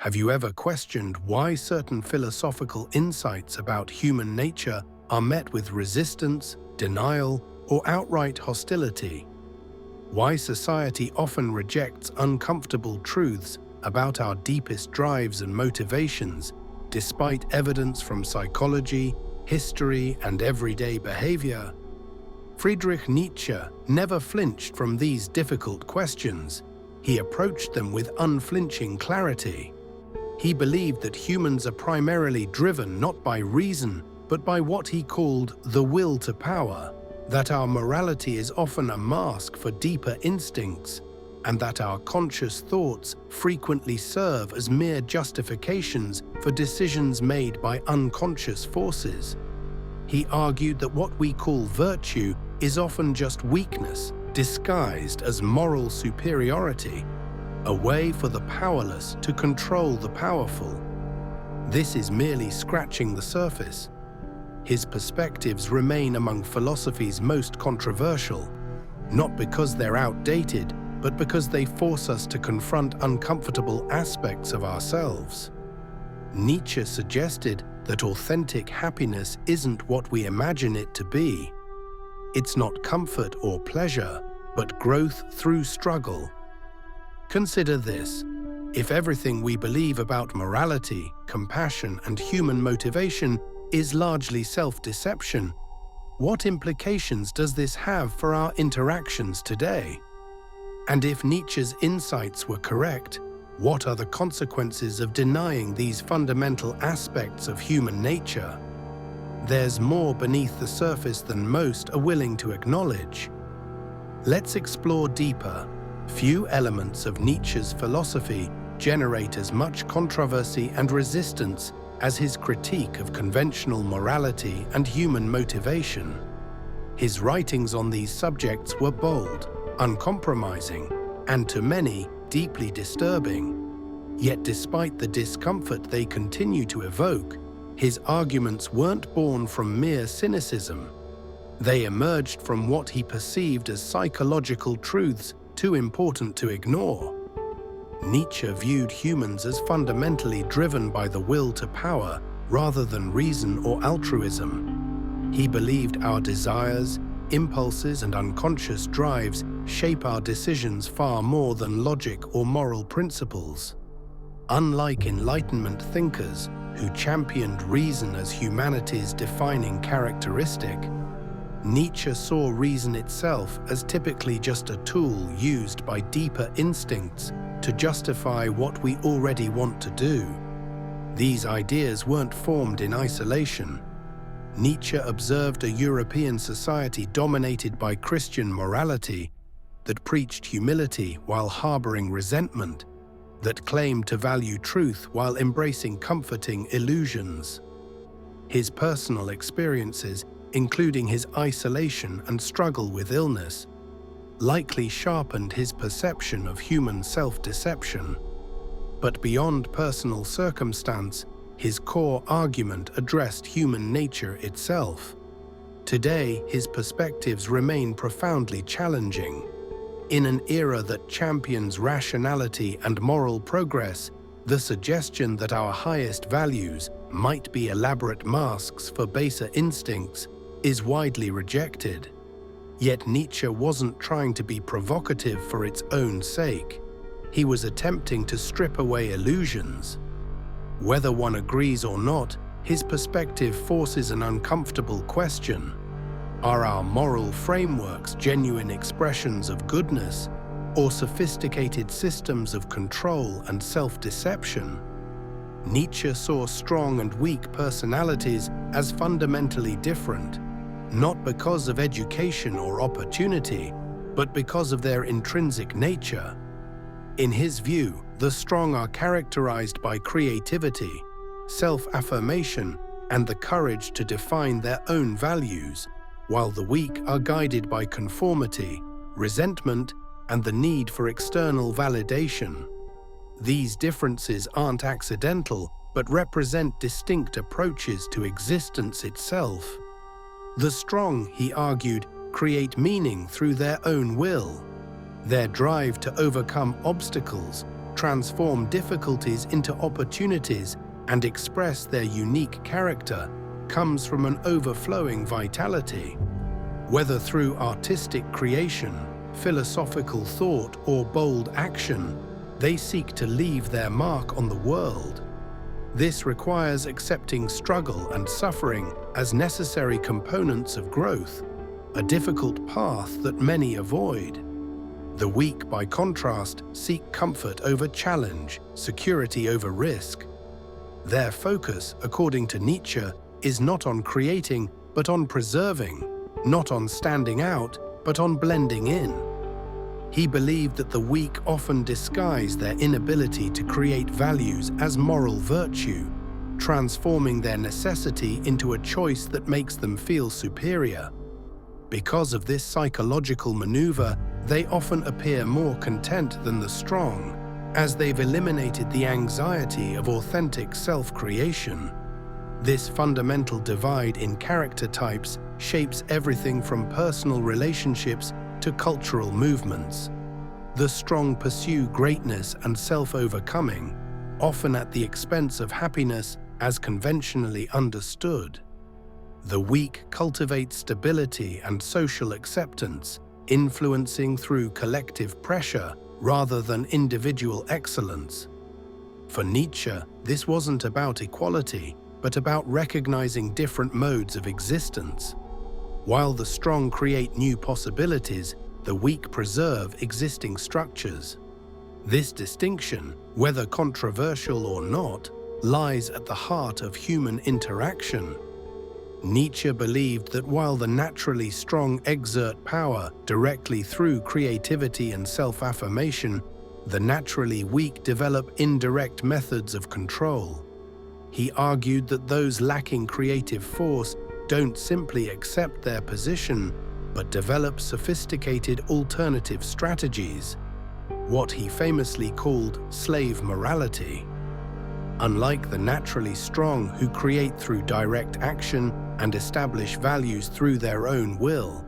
Have you ever questioned why certain philosophical insights about human nature are met with resistance, denial, or outright hostility? Why society often rejects uncomfortable truths about our deepest drives and motivations, despite evidence from psychology, history, and everyday behavior? Friedrich Nietzsche never flinched from these difficult questions. He approached them with unflinching clarity. He believed that humans are primarily driven not by reason, but by what he called the will to power, that our morality is often a mask for deeper instincts, and that our conscious thoughts frequently serve as mere justifications for decisions made by unconscious forces. He argued that what we call virtue is often just weakness, disguised as moral superiority, a way for the powerless to control the powerful. This is merely scratching the surface. His perspectives remain among philosophy's most controversial, not because they're outdated, but because they force us to confront uncomfortable aspects of ourselves. Nietzsche suggested that authentic happiness isn't what we imagine it to be. It's not comfort or pleasure, but growth through struggle. Consider this: if everything we believe about morality, compassion, and human motivation is largely self-deception, what implications does this have for our interactions today? And if Nietzsche's insights were correct, what are the consequences of denying these fundamental aspects of human nature? There's more beneath the surface than most are willing to acknowledge. Let's explore deeper. Few elements of Nietzsche's philosophy generate as much controversy and resistance as his critique of conventional morality and human motivation. His writings on these subjects were bold, uncompromising, and to many, deeply disturbing. Yet despite the discomfort they continue to evoke, his arguments weren't born from mere cynicism. They emerged from what he perceived as psychological truths too important to ignore. Nietzsche viewed humans as fundamentally driven by the will to power rather than reason or altruism. He believed our desires, impulses, and unconscious drives shape our decisions far more than logic or moral principles. Unlike Enlightenment thinkers who championed reason as humanity's defining characteristic, Nietzsche saw reason itself as typically just a tool used by deeper instincts to justify what we already want to do. These ideas weren't formed in isolation. Nietzsche observed a European society dominated by Christian morality that preached humility while harboring resentment, that claimed to value truth while embracing comforting illusions. His personal experiences, including his isolation and struggle with illness, likely sharpened his perception of human self-deception. But beyond personal circumstance, his core argument addressed human nature itself. Today, his perspectives remain profoundly challenging. In an era that champions rationality and moral progress, the suggestion that our highest values might be elaborate masks for baser instincts is widely rejected. Yet Nietzsche wasn't trying to be provocative for its own sake. He was attempting to strip away illusions. Whether one agrees or not, his perspective forces an uncomfortable question. Are our moral frameworks genuine expressions of goodness, or sophisticated systems of control and self-deception? Nietzsche saw strong and weak personalities as fundamentally different, not because of education or opportunity, but because of their intrinsic nature. In his view, the strong are characterized by creativity, self-affirmation, and the courage to define their own values, while the weak are guided by conformity, resentment, and the need for external validation. These differences aren't accidental, but represent distinct approaches to existence itself. The strong, he argued, create meaning through their own will. Their drive to overcome obstacles, transform difficulties into opportunities, and express their unique character, comes from an overflowing vitality. Whether through artistic creation, philosophical thought, or bold action, they seek to leave their mark on the world. This requires accepting struggle and suffering as necessary components of growth, a difficult path that many avoid. The weak, by contrast, seek comfort over challenge, security over risk. Their focus, according to Nietzsche, is not on creating, but on preserving, not on standing out, but on blending in. He believed that the weak often disguise their inability to create values as moral virtue, transforming their necessity into a choice that makes them feel superior. Because of this psychological maneuver, they often appear more content than the strong, as they've eliminated the anxiety of authentic self-creation. This fundamental divide in character types shapes everything from personal relationships to cultural movements. The strong pursue greatness and self-overcoming, often at the expense of happiness as conventionally understood. The weak cultivate stability and social acceptance, influencing through collective pressure rather than individual excellence. For Nietzsche, this wasn't about equality, but about recognizing different modes of existence. While the strong create new possibilities, the weak preserve existing structures. This distinction, whether controversial or not, lies at the heart of human interaction. Nietzsche believed that while the naturally strong exert power directly through creativity and self-affirmation, the naturally weak develop indirect methods of control. He argued that those lacking creative force don't simply accept their position, but develop sophisticated alternative strategies, what he famously called slave morality. Unlike the naturally strong who create through direct action and establish values through their own will,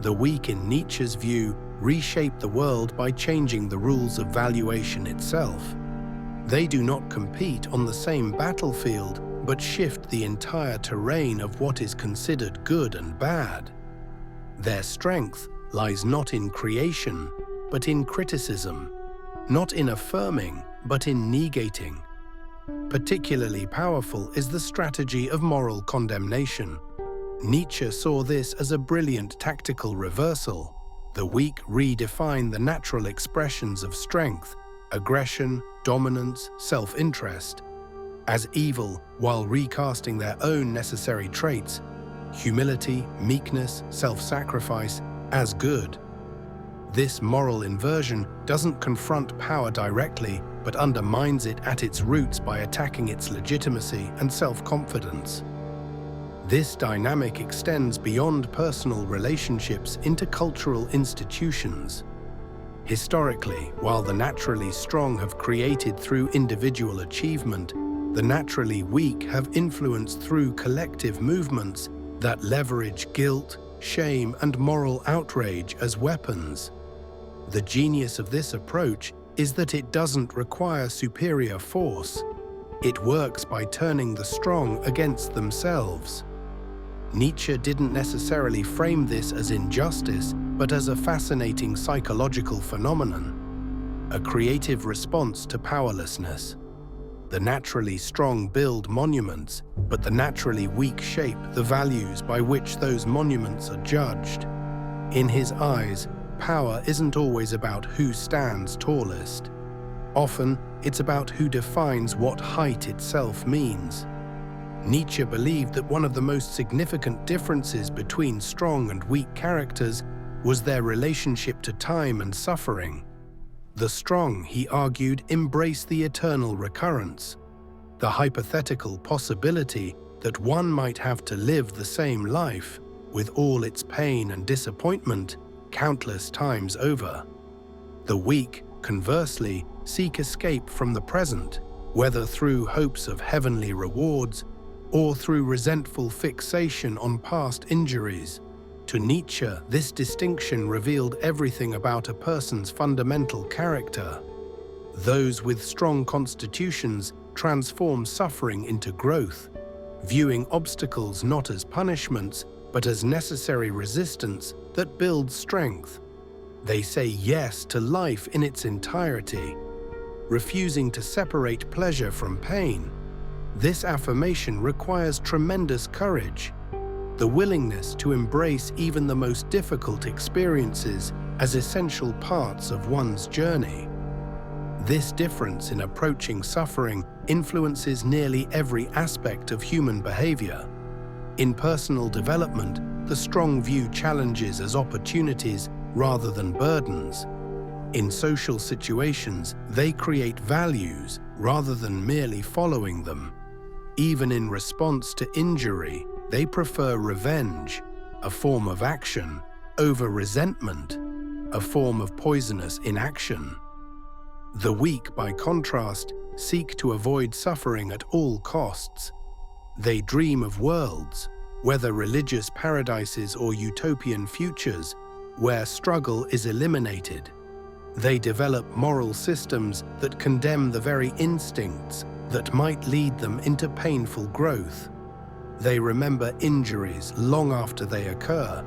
the weak in Nietzsche's view reshape the world by changing the rules of valuation itself. They do not compete on the same battlefield, but shift the entire terrain of what is considered good and bad. Their strength lies not in creation, but in criticism, not in affirming, but in negating. Particularly powerful is the strategy of moral condemnation. Nietzsche saw this as a brilliant tactical reversal. The weak redefine the natural expressions of strength, aggression, dominance, self-interest, as evil while recasting their own necessary traits, humility, meekness, self-sacrifice, as good. This moral inversion doesn't confront power directly, but undermines it at its roots by attacking its legitimacy and self-confidence. This dynamic extends beyond personal relationships into cultural institutions. Historically, while the naturally strong have created through individual achievement, the naturally weak have influenced through collective movements that leverage guilt, shame, and moral outrage as weapons. The genius of this approach is that it doesn't require superior force. It works by turning the strong against themselves. Nietzsche didn't necessarily frame this as injustice, but as a fascinating psychological phenomenon, a creative response to powerlessness. The naturally strong build monuments, but the naturally weak shape the values by which those monuments are judged. In his eyes, power isn't always about who stands tallest. Often, it's about who defines what height itself means. Nietzsche believed that one of the most significant differences between strong and weak characters was their relationship to time and suffering. The strong, he argued, embrace the eternal recurrence, the hypothetical possibility that one might have to live the same life, with all its pain and disappointment, countless times over. The weak, conversely, seek escape from the present, whether through hopes of heavenly rewards or through resentful fixation on past injuries. To Nietzsche, this distinction revealed everything about a person's fundamental character. Those with strong constitutions transform suffering into growth, viewing obstacles not as punishments, but as necessary resistance that builds strength. They say yes to life in its entirety, refusing to separate pleasure from pain. This affirmation requires tremendous courage, the willingness to embrace even the most difficult experiences as essential parts of one's journey. This difference in approaching suffering influences nearly every aspect of human behavior. In personal development, the strong view challenges as opportunities rather than burdens. In social situations, they create values rather than merely following them. Even in response to injury, they prefer revenge, a form of action, over resentment, a form of poisonous inaction. The weak, by contrast, seek to avoid suffering at all costs. They dream of worlds, whether religious paradises or utopian futures, where struggle is eliminated. They develop moral systems that condemn the very instincts that might lead them into painful growth. They remember injuries long after they occur,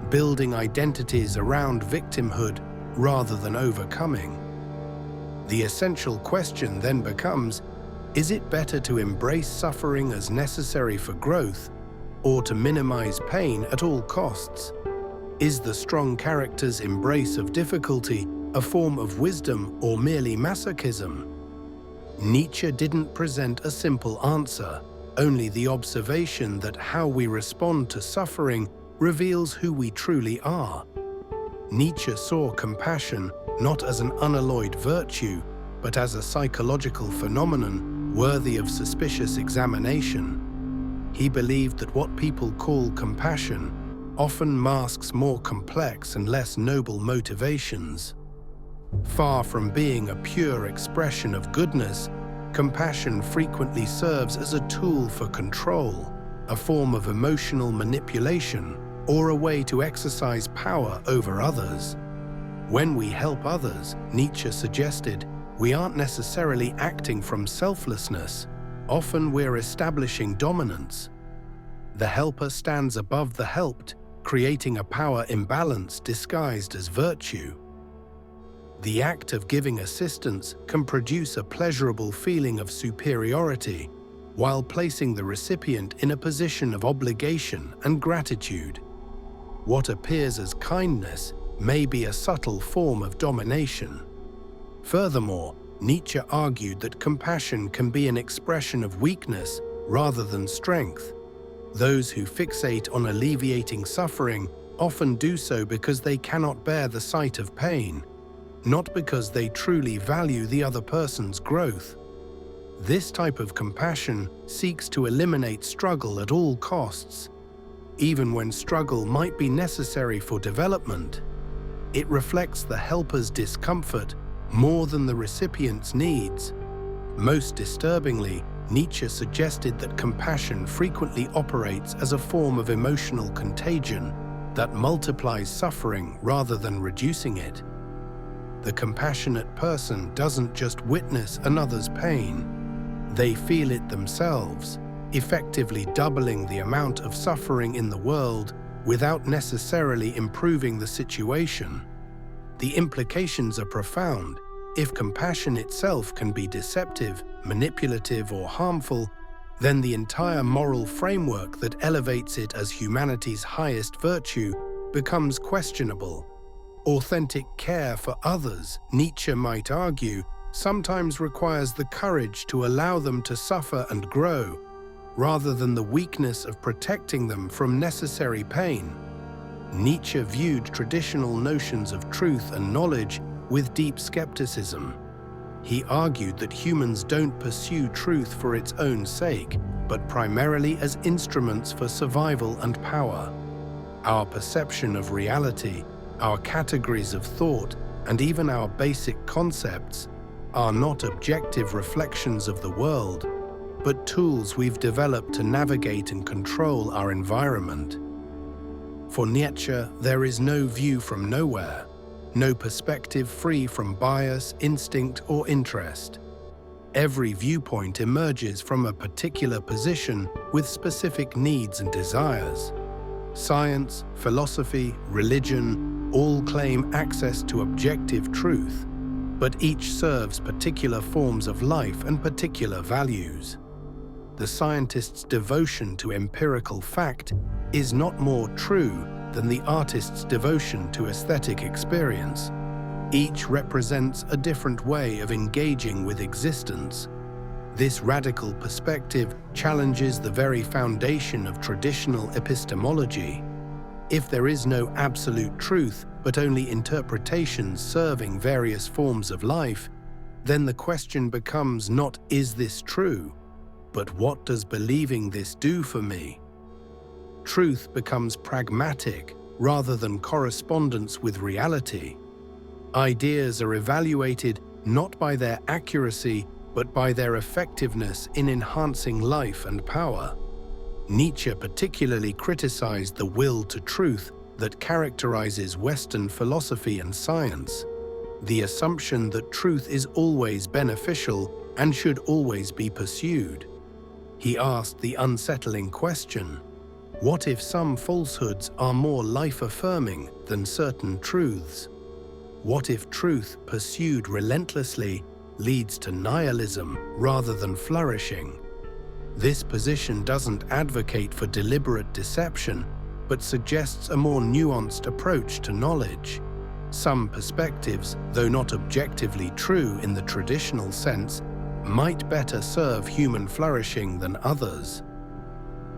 building identities around victimhood rather than overcoming. The essential question then becomes, is it better to embrace suffering as necessary for growth, or to minimize pain at all costs? Is the strong character's embrace of difficulty a form of wisdom or merely masochism? Nietzsche didn't present a simple answer, only the observation that how we respond to suffering reveals who we truly are. Nietzsche saw compassion not as an unalloyed virtue, but as a psychological phenomenon worthy of suspicious examination. He believed that what people call compassion often masks more complex and less noble motivations. Far from being a pure expression of goodness, compassion frequently serves as a tool for control, a form of emotional manipulation, or a way to exercise power over others. When we help others, Nietzsche suggested, we aren't necessarily acting from selflessness. Often we're establishing dominance. The helper stands above the helped, creating a power imbalance disguised as virtue. The act of giving assistance can produce a pleasurable feeling of superiority, while placing the recipient in a position of obligation and gratitude. What appears as kindness may be a subtle form of domination. Furthermore, Nietzsche argued that compassion can be an expression of weakness rather than strength. Those who fixate on alleviating suffering often do so because they cannot bear the sight of pain, not because they truly value the other person's growth. This type of compassion seeks to eliminate struggle at all costs, even when struggle might be necessary for development. It reflects the helper's discomfort more than the recipient's needs. Most disturbingly, Nietzsche suggested that compassion frequently operates as a form of emotional contagion that multiplies suffering rather than reducing it. The compassionate person doesn't just witness another's pain, they feel it themselves, effectively doubling the amount of suffering in the world without necessarily improving the situation. The implications are profound. If compassion itself can be deceptive, manipulative, or harmful, then the entire moral framework that elevates it as humanity's highest virtue becomes questionable. Authentic care for others, Nietzsche might argue, sometimes requires the courage to allow them to suffer and grow, rather than the weakness of protecting them from necessary pain. Nietzsche viewed traditional notions of truth and knowledge with deep skepticism. He argued that humans don't pursue truth for its own sake, but primarily as instruments for survival and power. Our perception of reality, our categories of thought, and even our basic concepts are not objective reflections of the world, but tools we've developed to navigate and control our environment. For Nietzsche, there is no view from nowhere. no perspective free from bias, instinct, or interest. Every viewpoint emerges from a particular position with specific needs and desires. Science, philosophy, religion all claim access to objective truth, but each serves particular forms of life and particular values. The scientist's devotion to empirical fact is not more true than the artist's devotion to aesthetic experience. Each represents a different way of engaging with existence. This radical perspective challenges the very foundation of traditional epistemology. If there is no absolute truth, but only interpretations serving various forms of life, then the question becomes not, is this true, but what does believing this do for me? Truth becomes pragmatic rather than correspondence with reality. Ideas are evaluated not by their accuracy, but by their effectiveness in enhancing life and power. Nietzsche particularly criticized the will to truth that characterizes Western philosophy and science, the assumption that truth is always beneficial and should always be pursued. He asked the unsettling question, what if some falsehoods are more life-affirming than certain truths? What if truth pursued relentlessly leads to nihilism rather than flourishing? This position doesn't advocate for deliberate deception, but suggests a more nuanced approach to knowledge. Some perspectives, though not objectively true in the traditional sense, might better serve human flourishing than others.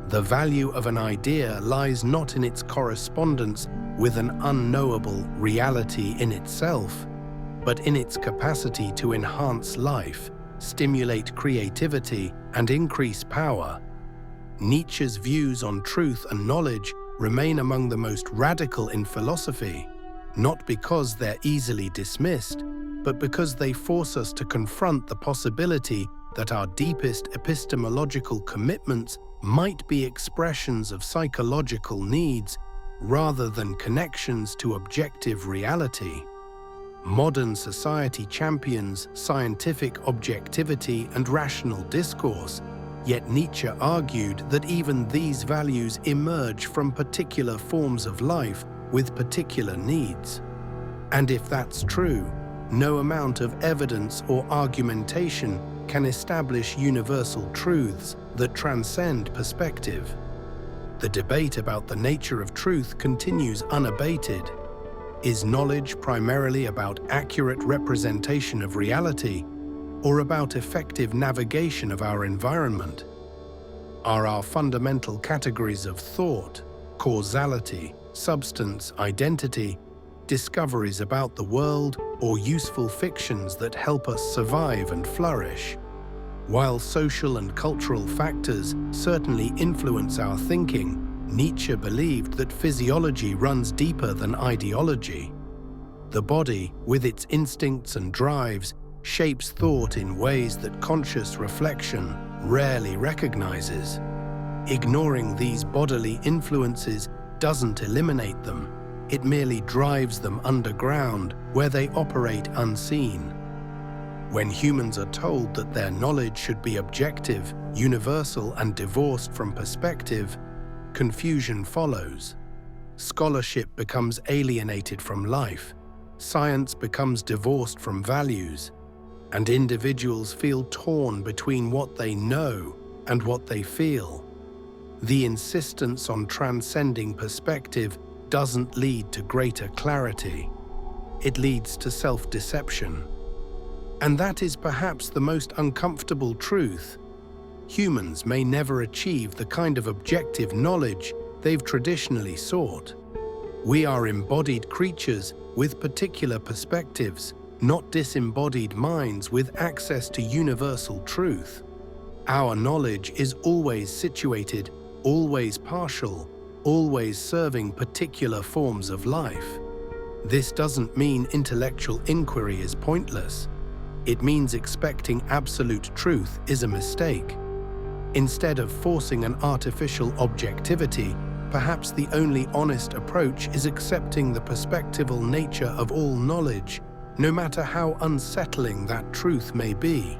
The value of an idea lies not in its correspondence with an unknowable reality in itself, but in its capacity to enhance life, stimulate creativity, and increase power. Nietzsche's views on truth and knowledge remain among the most radical in philosophy, not because they're easily dismissed, but because they force us to confront the possibility that our deepest epistemological commitments might be expressions of psychological needs rather than connections to objective reality. Modern society champions scientific objectivity and rational discourse, yet Nietzsche argued that even these values emerge from particular forms of life with particular needs. And if that's true, no amount of evidence or argumentation can establish universal truths that transcend perspective. The debate about the nature of truth continues unabated. Is knowledge primarily about accurate representation of reality, or about effective navigation of our environment? Are our fundamental categories of thought, causality, substance, identity, discoveries about the world, or useful fictions that help us survive and flourish? While social and cultural factors certainly influence our thinking, Nietzsche believed that physiology runs deeper than ideology. The body, with its instincts and drives, shapes thought in ways that conscious reflection rarely recognizes. Ignoring these bodily influences doesn't eliminate them, it merely drives them underground, where they operate unseen. When humans are told that their knowledge should be objective, universal, and divorced from perspective, confusion follows. Scholarship becomes alienated from life, science becomes divorced from values, and individuals feel torn between what they know and what they feel. The insistence on transcending perspective doesn't lead to greater clarity. It leads to self-deception. And that is perhaps the most uncomfortable truth. Humans may never achieve the kind of objective knowledge they've traditionally sought. We are embodied creatures with particular perspectives, not disembodied minds with access to universal truth. Our knowledge is always situated, always partial, always serving particular forms of life. This doesn't mean intellectual inquiry is pointless. It means expecting absolute truth is a mistake. Instead of forcing an artificial objectivity, Perhaps the only honest approach is accepting the perspectival nature of all knowledge, no matter how unsettling that truth may be.